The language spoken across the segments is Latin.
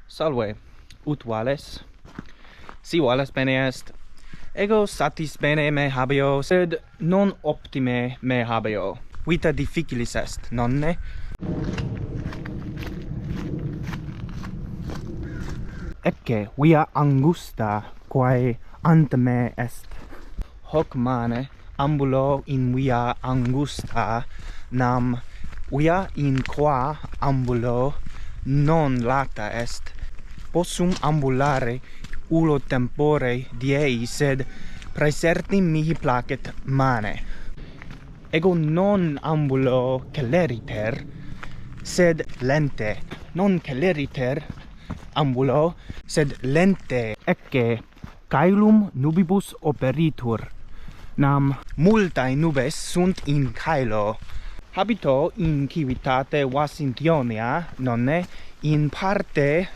Salve, ut vales? Si vales bene est. Ego satis bene me habeo, sed non optime me habeo. Vita difficilis est, nonne? Ecce via angusta quae ante me est. Hoc mane ambulo in via angusta, nam via in qua ambulo non lata est. Possum ambulare ulo tempore diei, sed praesertim mihi placet mane. Ego non ambulo celeriter, sed lente. Non celeriter ambulo, sed lente. Ecce caelum nubibus operitur, nam multae nubes sunt in caelo. Habito in civitate Washingtonia, nonne, in parte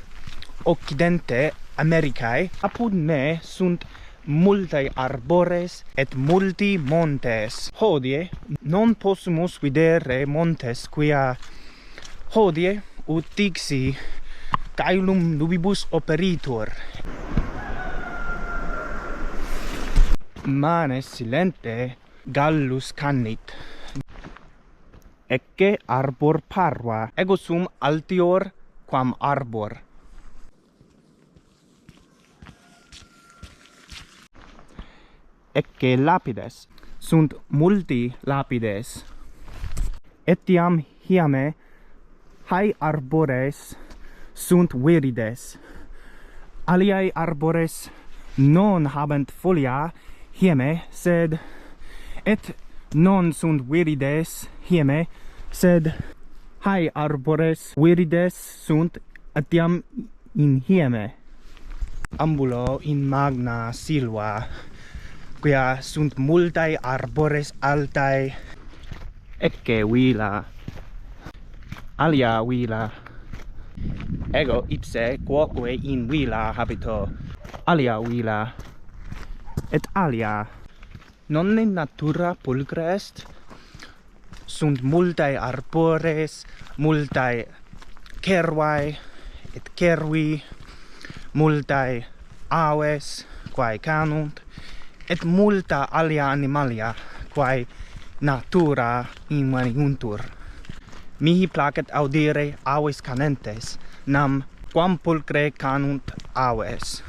occidente Americae. Apud me sunt multae arbores et multi montes. Hodie non possumus videre montes quia hodie ut dixi caelum nubibus operitur. Manes silente gallus cannit. Ecce arbor parva, ego sum altior quam arbor. Ecce lapides, sunt multi lapides. Etiam hiame hae arbores sunt virides. Aliae arbores non habent folia hieme, sed et non sunt virides hieme, sed hae arbores virides sunt etiam in hieme. Ambulo in magna silva, quia sunt multae arbores altae. Ecce vila, alia vila. Ego ipse quoque in vila habito. Alia vila, et alia. Nonne natura pulcra est? Sunt multae arbores, multae cervae et cervi, multae aves quae canunt, et multa alia animalia quae natura inveniuntur. Mihi placet audire aves canentes, nam quam pulcre canunt aves.